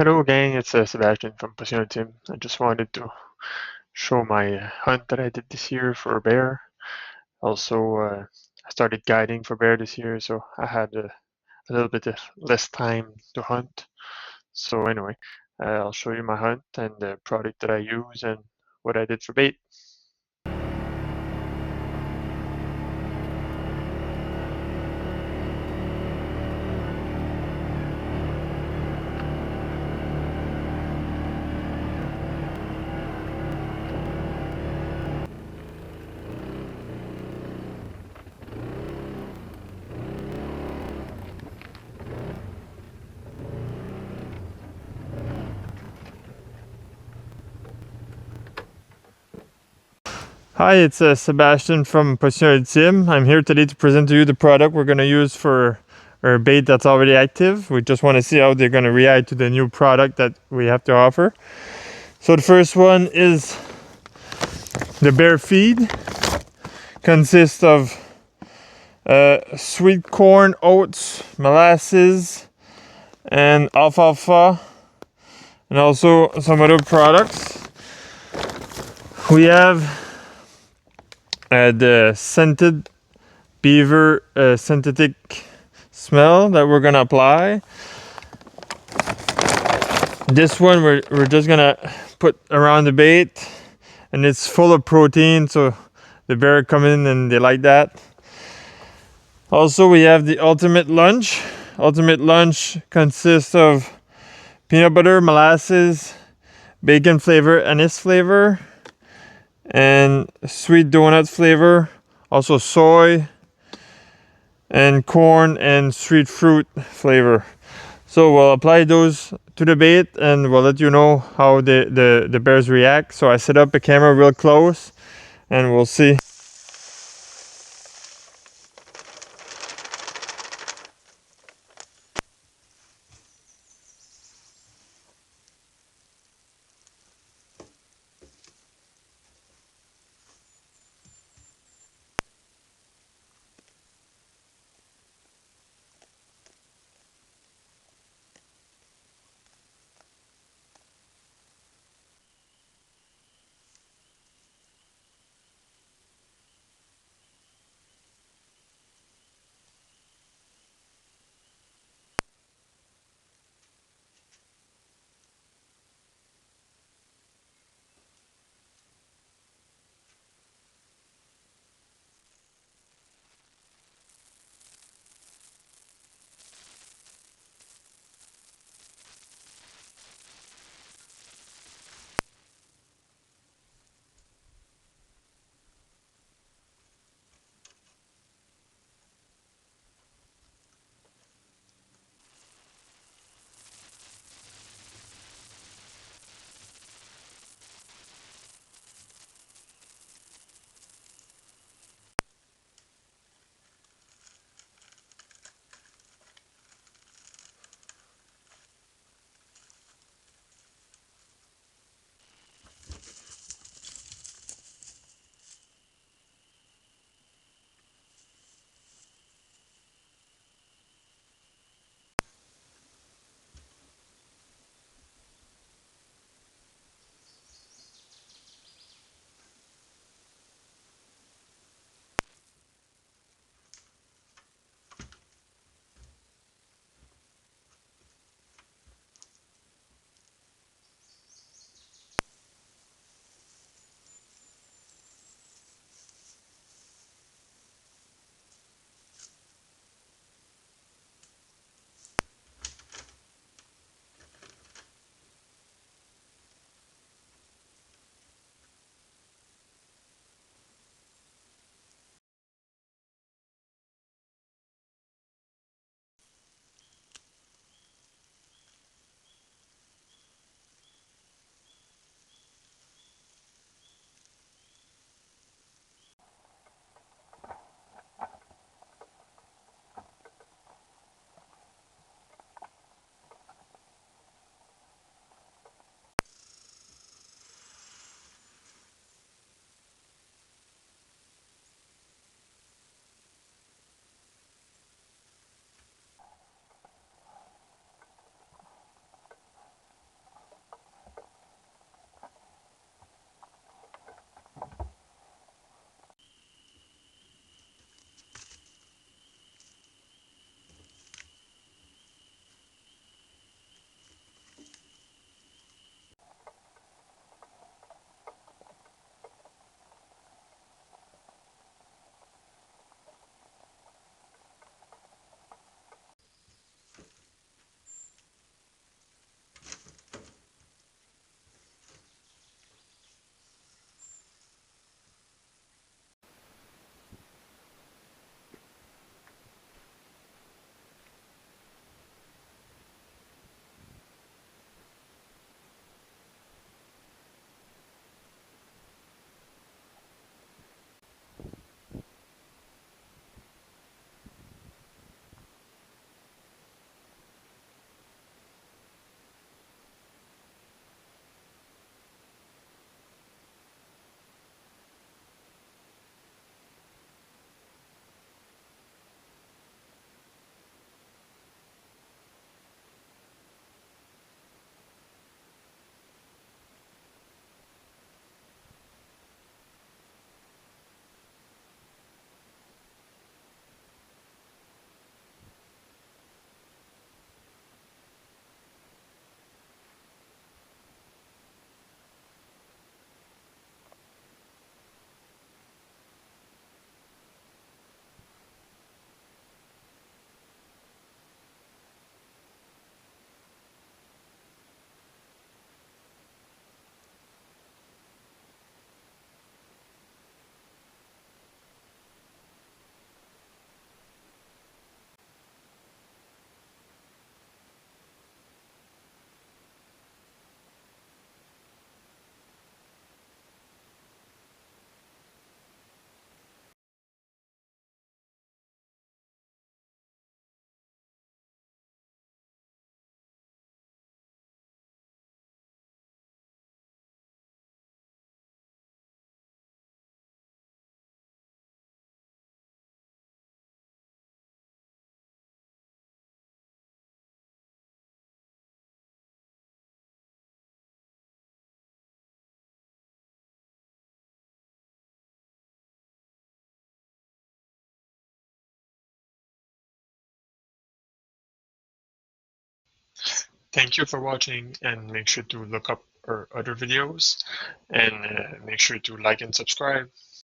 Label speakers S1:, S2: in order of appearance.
S1: Hello gang, it's Sebastian from Passion Team. I just wanted to show my hunt that I did this year for a bear. Also, I started guiding for bear this year, so I had a little bit of less time to hunt. So anyway, I'll show you my hunt and the product that I use and what I did for bait.
S2: Hi, it's Sebastian from Passion Team. I'm here today to present to you the product we're going to use for our bait that's already active. We just want to see how they're going to react to the new product that we have to offer. So the first one is the bear feed. Consists of sweet corn, oats, molasses, and alfalfa, and also some other products. We have the scented beaver synthetic smell that we're gonna apply. This one we're just gonna put around the bait, and it's full of protein, so the bear come in and they like that. Also, we have the ultimate lunch. Ultimate lunch consists of peanut butter, molasses, bacon flavor, anise flavor, and sweet donut flavor. Also soy and corn and sweet fruit flavor. So we'll apply those to the bait and we'll let you know how the bears react. So I set up a camera real close and we'll see.
S1: Thank you for watching, and make sure to look up our other videos, and make sure to like and subscribe.